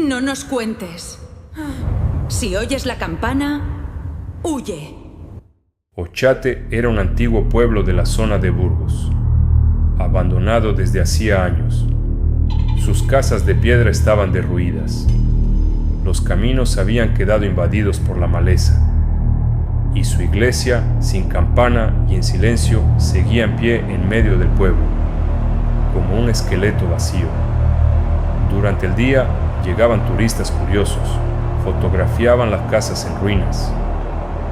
No nos cuentes. Si oyes la campana, huye. Ochate era un antiguo pueblo de la zona de Burgos, abandonado desde hacía años. Sus casas de piedra estaban derruidas. Los caminos habían quedado invadidos por la maleza, y su iglesia, sin campana y en silencio, seguía en pie en medio del pueblo, como un esqueleto vacío. Durante el día llegaban turistas curiosos, fotografiaban las casas en ruinas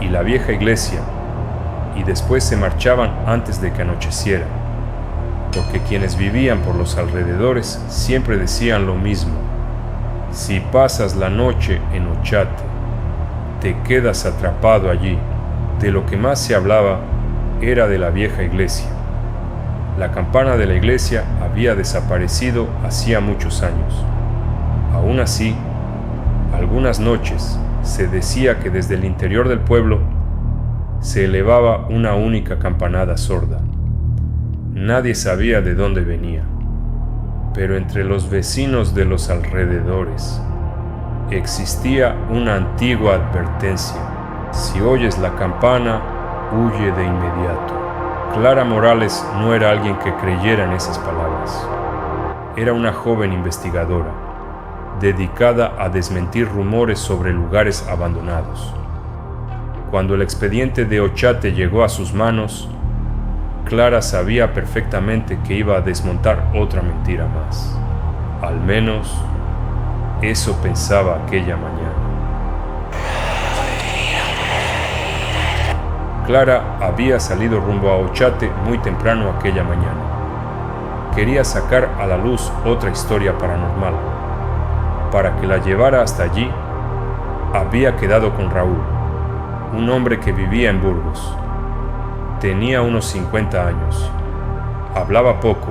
y la vieja iglesia, y después se marchaban antes de que anocheciera, porque quienes vivían por los alrededores siempre decían lo mismo: si pasas la noche en Ochate, te quedas atrapado allí. De lo que más se hablaba era de la vieja iglesia. La campana de la iglesia había desaparecido hacía muchos años. Aún así, algunas noches se decía que desde el interior del pueblo se elevaba una única campanada sorda. Nadie sabía de dónde venía, pero entre los vecinos de los alrededores existía una antigua advertencia: si oyes la campana, huye de inmediato. Clara Morales no era alguien que creyera en esas palabras. Era una joven investigadora, dedicada a desmentir rumores sobre lugares abandonados. Cuando el expediente de Ochate llegó a sus manos, Clara sabía perfectamente que iba a desmontar otra mentira más. Al menos, eso pensaba aquella mañana. Clara había salido rumbo a Ochate muy temprano aquella mañana. Quería sacar a la luz otra historia paranormal. Para que la llevara hasta allí, había quedado con Raúl, un hombre que vivía en Burgos. Tenía unos 50 años. Hablaba poco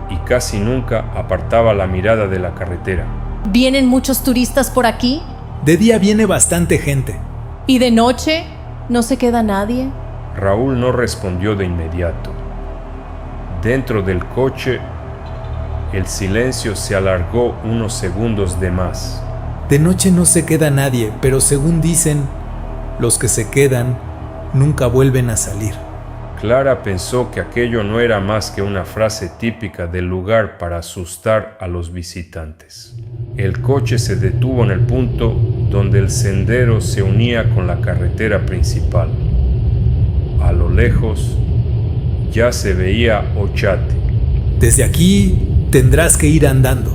y casi nunca apartaba la mirada de la carretera. ¿Vienen muchos turistas por aquí? De día viene bastante gente. ¿Y de noche? ¿No se queda nadie? Raúl no respondió de inmediato. Dentro del coche, el silencio se alargó unos segundos de más. De noche no se queda nadie, pero según dicen, los que se quedan nunca vuelven a salir. Clara pensó que aquello no era más que una frase típica del lugar para asustar a los visitantes. El coche se detuvo en el punto donde el sendero se unía con la carretera principal. A lo lejos ya se veía Ochate. Desde aquí tendrás que ir andando.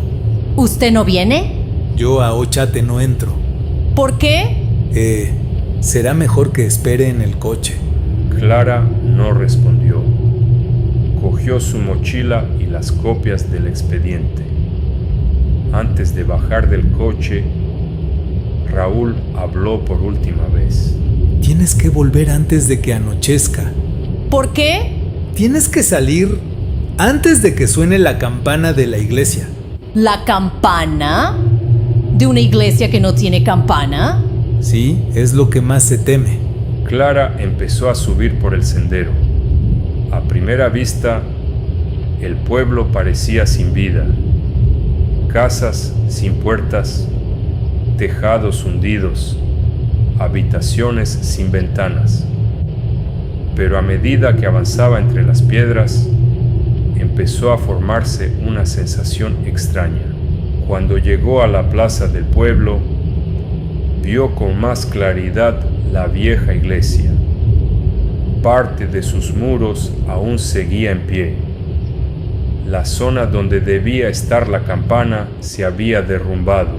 ¿Usted no viene? Yo a Ochate no entro. ¿Por qué? Será mejor que espere en el coche. Clara no respondió. Cogió su mochila y las copias del expediente. Antes de bajar del coche, Raúl habló por última vez. Tienes que volver antes de que anochezca. ¿Por qué? Tienes que salir antes de que suene la campana de la iglesia. ¿La campana? ¿De una iglesia que no tiene campana? Sí, es lo que más se teme. Clara empezó a subir por el sendero. A primera vista, el pueblo parecía sin vida. Casas sin puertas, tejados hundidos, habitaciones sin ventanas. Pero a medida que avanzaba entre las piedras, empezó a formarse una sensación extraña. Cuando llegó a la plaza del pueblo, vio con más claridad la vieja iglesia. Parte de sus muros aún seguía en pie. La zona donde debía estar la campana se había derrumbado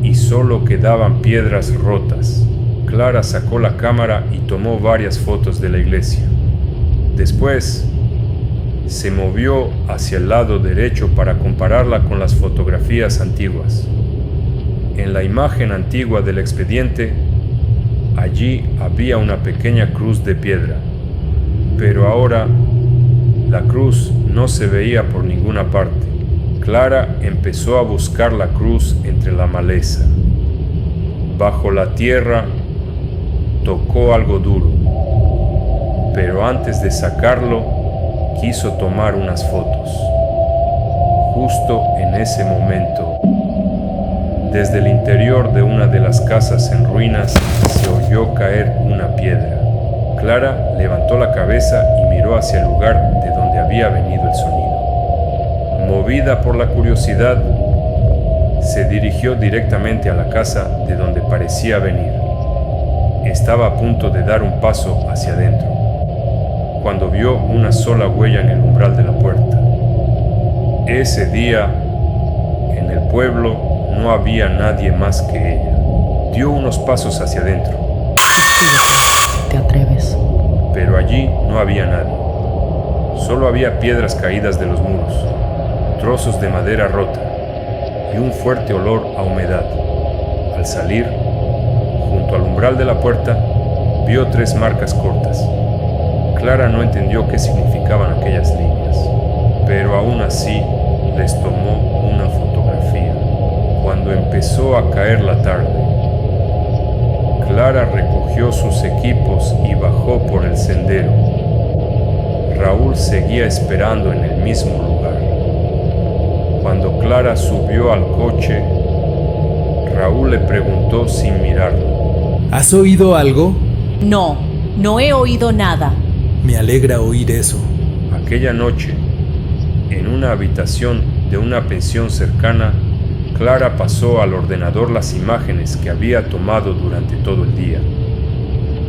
y solo quedaban piedras rotas. Clara sacó la cámara y tomó varias fotos de la iglesia. Después, se movió hacia el lado derecho para compararla con las fotografías antiguas. En la imagen antigua del expediente, allí había una pequeña cruz de piedra, pero ahora la cruz no se veía por ninguna parte. Clara empezó a buscar la cruz entre la maleza. Bajo la tierra tocó algo duro, pero antes de sacarlo, quiso tomar unas fotos. Justo en ese momento, Desde el interior de una de las casas en ruinas se oyó caer una piedra. Clara levantó la cabeza y miró hacia el lugar de donde había venido el sonido. Movida por la curiosidad, se dirigió directamente a la casa de donde parecía venir. Estaba a punto de dar un paso hacia adentro, cuando vio una sola huella en el umbral de la puerta. Ese día, en el pueblo, no había nadie más que ella. Dio unos pasos hacia adentro. ¿Te atreves? Pero allí no había nadie. Solo había piedras caídas de los muros, trozos de madera rota y un fuerte olor a humedad. Al salir, junto al umbral de la puerta, vio 3 marcas cortas. Clara no entendió qué significaban aquellas líneas, pero aún así les tomó una fotografía. Cuando empezó a caer la tarde, Clara recogió sus equipos y bajó por el sendero. Raúl seguía esperando en el mismo lugar. Cuando Clara subió al coche, Raúl le preguntó sin mirarlo: ¿Has oído algo? No, no he oído nada. Me alegra oír eso. Aquella noche, en una habitación de una pensión cercana, Clara pasó al ordenador las imágenes que había tomado durante todo el día.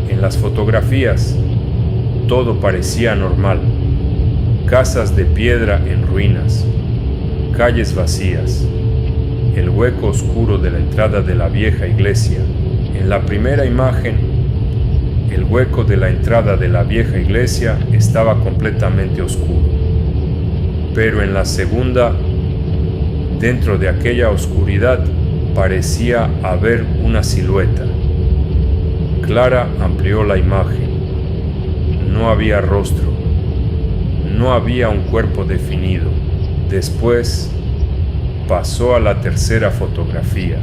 En las fotografías, todo parecía normal. Casas de piedra en ruinas, calles vacías, el hueco oscuro de la entrada de la vieja iglesia. En la primera imagen, el hueco de la entrada de la vieja iglesia estaba completamente oscuro. Pero en la segunda, dentro de aquella oscuridad, parecía haber una silueta. Clara amplió la imagen. No había rostro. No había un cuerpo definido. Después, pasó a la tercera fotografía.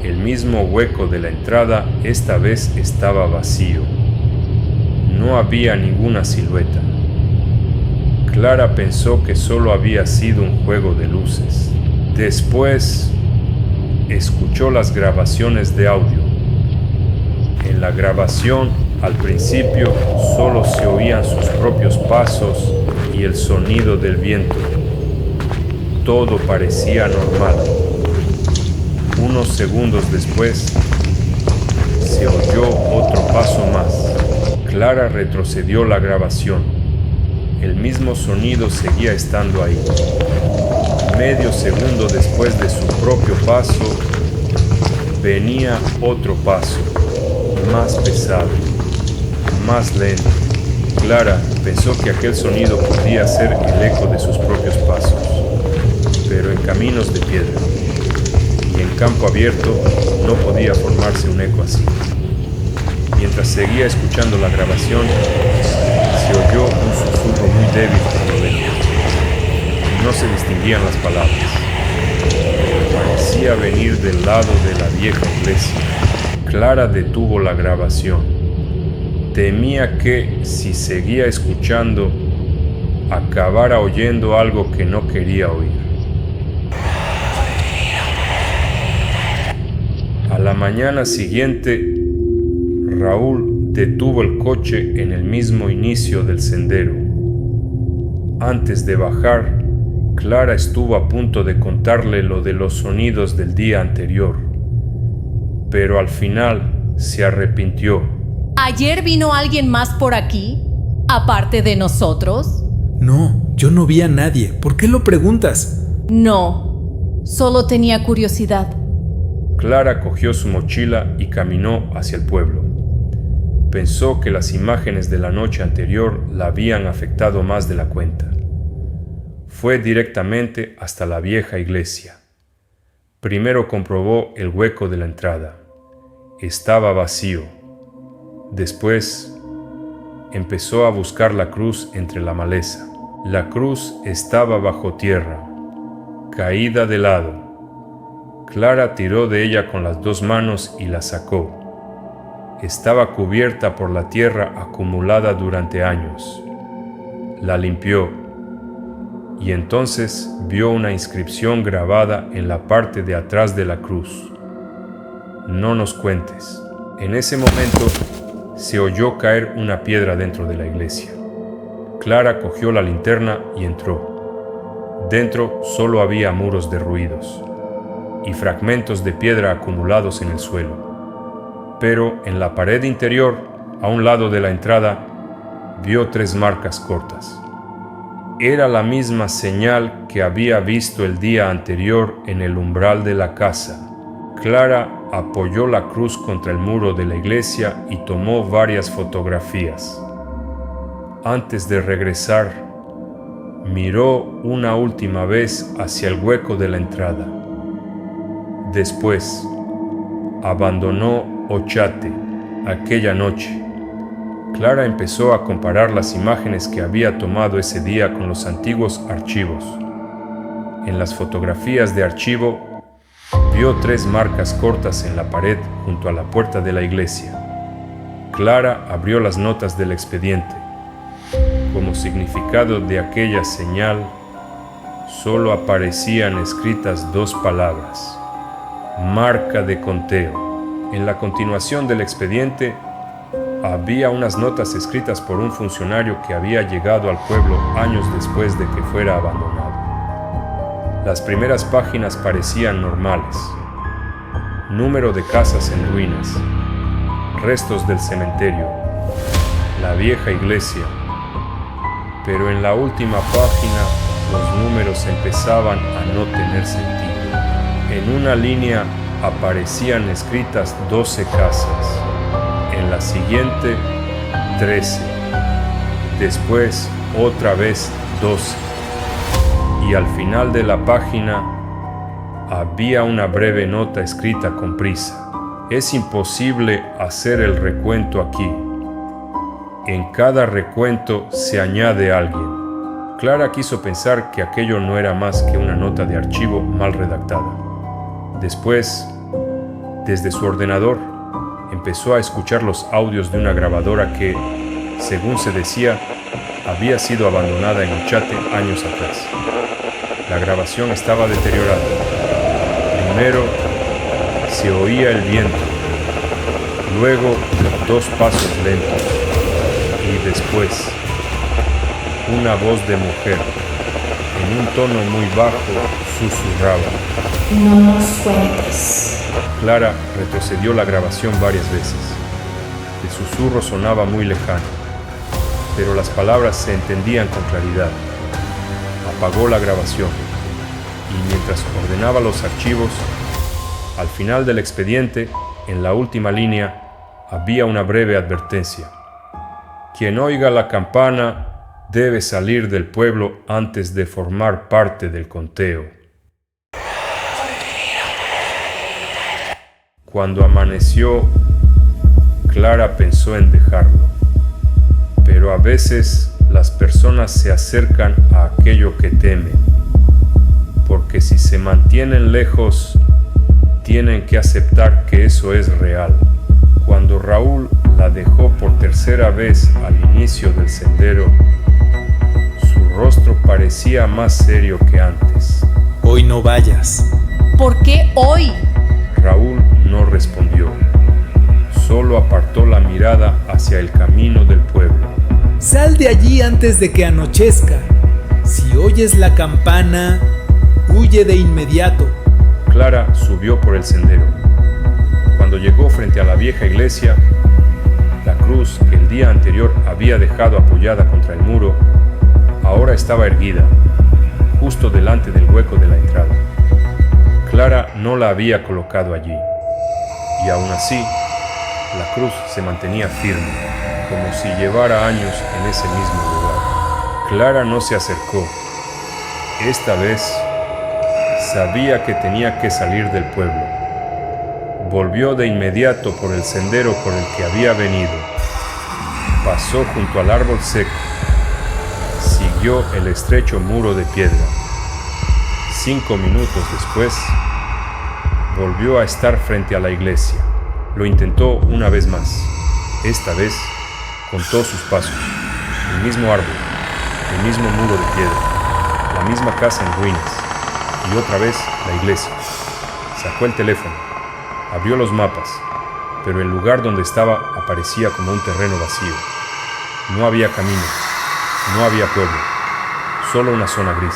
El mismo hueco de la entrada esta vez estaba vacío. No había ninguna silueta. Clara pensó que solo había sido un juego de luces. Después, escuchó las grabaciones de audio. En la grabación, al principio, solo se oían sus propios pasos y el sonido del viento. Todo parecía normal. Unos segundos después, se oyó otro paso más. Clara retrocedió la grabación. El mismo sonido seguía estando ahí. Medio segundo después de su propio paso, venía otro paso, más pesado, más lento. Clara pensó que aquel sonido podía ser el eco de sus propios pasos, pero en caminos de piedra y en campo abierto no podía formarse un eco así. Mientras seguía escuchando la grabación, se oyó un susurro muy débil por lo lejos. No se distinguían las palabras. Parecía venir del lado de la vieja iglesia. Clara detuvo la grabación. Temía que, si seguía escuchando, acabara oyendo algo que no quería oír. A la mañana siguiente, Raúl detuvo el coche en el mismo inicio del sendero. Antes de bajar, Clara estuvo a punto de contarle lo de los sonidos del día anterior, pero al final se arrepintió. ¿Ayer vino alguien más por aquí, aparte de nosotros? No, yo no vi a nadie. ¿Por qué lo preguntas? No, solo tenía curiosidad. Clara cogió su mochila y caminó hacia el pueblo. Pensó que las imágenes de la noche anterior la habían afectado más de la cuenta. Fue directamente hasta la vieja iglesia. Primero comprobó el hueco de la entrada. Estaba vacío. Después, empezó a buscar la cruz entre la maleza. La cruz estaba bajo tierra, caída de lado. Clara tiró de ella con las 2 manos y la sacó. Estaba cubierta por la tierra acumulada durante años. La limpió y entonces vio una inscripción grabada en la parte de atrás de la cruz. No nos cuentes. En ese momento se oyó caer una piedra dentro de la iglesia. Clara cogió la linterna y entró. Dentro solo había muros derruidos y fragmentos de piedra acumulados en el suelo. Pero en la pared interior, a un lado de la entrada, vio 3 marcas cortas. Era la misma señal que había visto el día anterior en el umbral de la casa. Clara apoyó la cruz contra el muro de la iglesia y tomó varias fotografías. Antes de regresar, miró una última vez hacia el hueco de la entrada. Después, abandonó Ochate aquella noche. Clara empezó a comparar las imágenes que había tomado ese día con los antiguos archivos. En las fotografías de archivo, vio 3 marcas cortas en la pared junto a la puerta de la iglesia. Clara abrió las notas del expediente. Como significado de aquella señal, solo aparecían escritas 2 palabras: marca de conteo. En la continuación del expediente, había unas notas escritas por un funcionario que había llegado al pueblo años después de que fuera abandonado. Las primeras páginas parecían normales: número de casas en ruinas, restos del cementerio, la vieja iglesia. Pero en la última página los números empezaban a no tener sentido. En una línea aparecían escritas 12 casas, en la siguiente 13, después otra vez 12, y al final de la página había una breve nota escrita con prisa: es imposible hacer el recuento aquí. En cada recuento se añade alguien. Clara quiso pensar que aquello no era más que una nota de archivo mal redactada. Después, desde su ordenador, empezó a escuchar los audios de una grabadora que, según se decía, había sido abandonada en Ochate años atrás. La grabación estaba deteriorada. Primero se oía el viento, luego 2 pasos lentos y después una voz de mujer en un tono muy bajo susurraba: No nos cuentes. Clara retrocedió la grabación varias veces. El susurro sonaba muy lejano, pero las palabras se entendían con claridad. Apagó la grabación y mientras ordenaba los archivos, al final del expediente, en la última línea, había una breve advertencia: quien oiga la campana debe salir del pueblo antes de formar parte del conteo. Cuando amaneció, Clara pensó en dejarlo, pero a veces las personas se acercan a aquello que temen, porque si se mantienen lejos, tienen que aceptar que eso es real. Cuando Raúl la dejó por tercera vez al inicio del sendero, su rostro parecía más serio que antes. Hoy no vayas. ¿Por qué hoy? Raúl no respondió, solo apartó la mirada hacia el camino del pueblo. Sal de allí antes de que anochezca. Si oyes la campana, huye de inmediato. Clara subió por el sendero. Cuando llegó frente a la vieja iglesia, la cruz que el día anterior había dejado apoyada contra el muro, ahora estaba erguida, justo delante del hueco de la entrada. Clara no la había colocado allí, y aún así, la cruz se mantenía firme, como si llevara años en ese mismo lugar. Clara no se acercó. Esta vez, sabía que tenía que salir del pueblo. Volvió de inmediato por el sendero por el que había venido. Pasó junto al árbol seco. Siguió el estrecho muro de piedra. 5 minutos después, volvió a estar frente a la iglesia. Lo intentó una vez más. Esta vez, contó sus pasos. El mismo árbol, el mismo muro de piedra. la misma casa en ruinas, y otra vez la iglesia. Sacó el teléfono, abrió los mapas, pero el lugar donde estaba aparecía como un terreno vacío. No había camino, no había pueblo, solo una zona gris.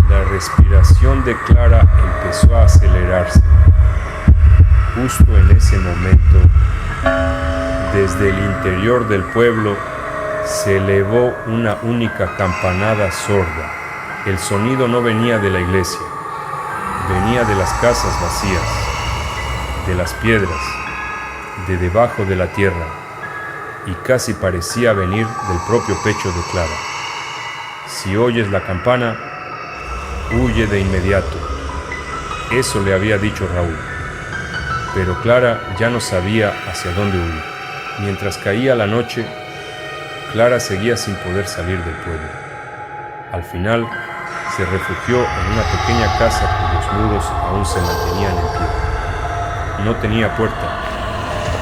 La respiración de Clara empezó a acelerarse. Justo en ese momento, desde el interior del pueblo, se elevó una única campanada sorda. El sonido no venía de la iglesia, venía de las casas vacías, de las piedras, de debajo de la tierra, y casi parecía venir del propio pecho de Clara. Si oyes la campana, huye de inmediato. Eso le había dicho Raúl. Pero Clara ya no sabía hacia dónde huir. Mientras caía la noche, Clara seguía sin poder salir del pueblo. Al final, se refugió en una pequeña casa cuyos muros aún se mantenían en pie. No tenía puerta,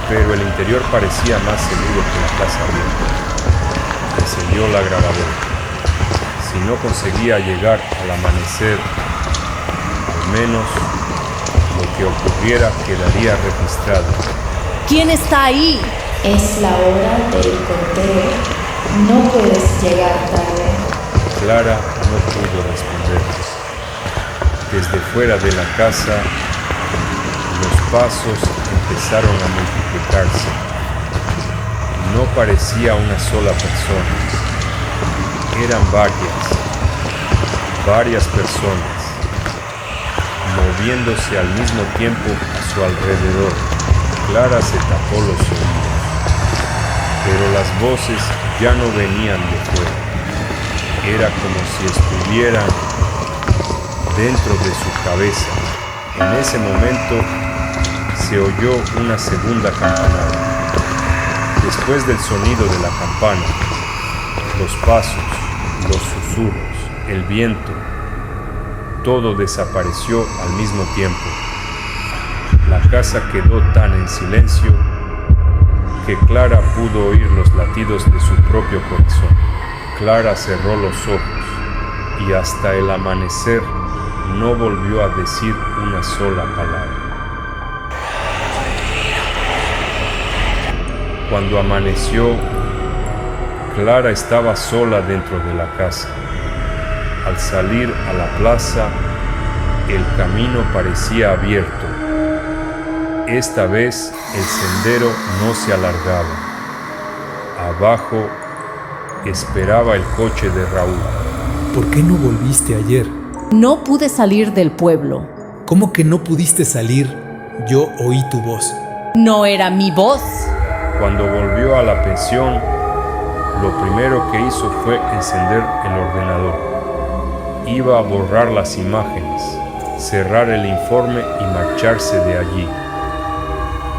pero el interior parecía más seguro que la casa abierta. Encendió la grabadora. Si no conseguía llegar al amanecer, al menos lo que ocurriera quedaría registrado. ¿Quién está ahí? Es la hora del conteo. No puedes llegar tarde. Clara no pudo responder. Desde fuera de la casa, los pasos empezaron a multiplicarse. No parecía una sola persona. Eran varias personas, moviéndose al mismo tiempo a su alrededor. Clara se tapó los oídos, pero las voces ya no venían de fuera. Era como si estuvieran dentro de su cabeza. En ese momento se oyó una segunda campanada. Después del sonido de la campana, los pasos, los susurros, el viento, todo desapareció al mismo tiempo. La casa quedó tan en silencio que Clara pudo oír los latidos de su propio corazón. Clara cerró los ojos y hasta el amanecer no volvió a decir una sola palabra. Cuando amaneció, Clara estaba sola dentro de la casa. Al salir a la plaza, el camino parecía abierto. Esta vez el sendero no se alargaba. Abajo esperaba el coche de Raúl. ¿Por qué no volviste ayer? No pude salir del pueblo. ¿Cómo que no pudiste salir? Yo oí tu voz. No era mi voz. Cuando volvió a la pensión, lo primero que hizo fue encender el ordenador. Iba a borrar las imágenes, cerrar el informe y marcharse de allí.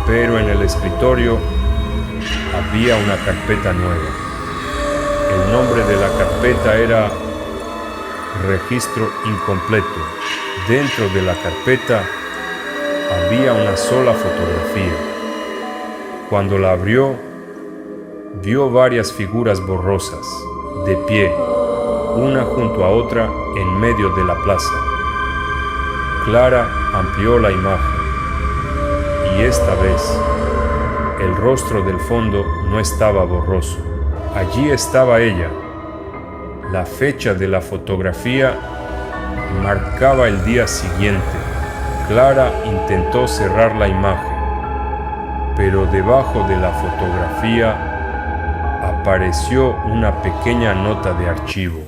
Pero en el escritorio había una carpeta nueva. El nombre de la carpeta era Registro Incompleto. Dentro de la carpeta había una sola fotografía. Cuando la abrió, vio varias figuras borrosas, de pie, una junto a otra en medio de la plaza. Clara amplió la imagen y esta vez el rostro del fondo no estaba borroso. Allí estaba ella. La fecha de la fotografía marcaba el día siguiente. Clara intentó cerrar la imagen, pero debajo de la fotografía apareció una pequeña nota de archivo.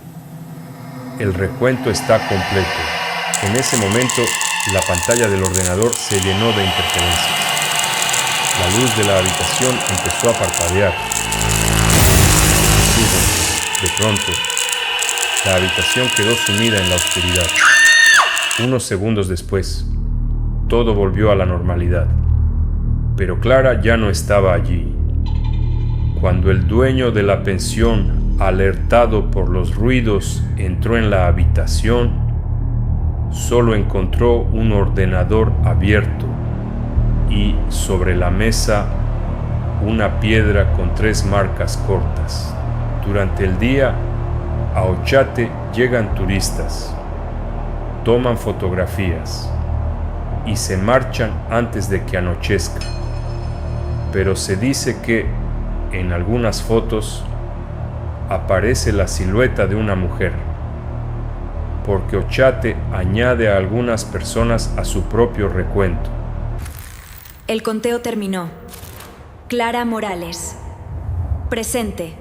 El recuento está completo. En ese momento, la pantalla del ordenador se llenó de interferencias. La luz de la habitación empezó a parpadear. De pronto, la habitación quedó sumida en la oscuridad. Unos segundos después, todo volvió a la normalidad. Pero Clara ya no estaba allí. Cuando el dueño de la pensión, alertado por los ruidos, entró en la habitación, solo encontró un ordenador abierto y sobre la mesa una piedra con 3 marcas cortas. Durante el día, A Ochate llegan turistas, toman fotografías y se marchan antes de que anochezca. Pero se dice que, en algunas fotos, aparece la silueta de una mujer, porque Ochate añade a algunas personas a su propio recuento. El conteo terminó. Clara Morales. Presente.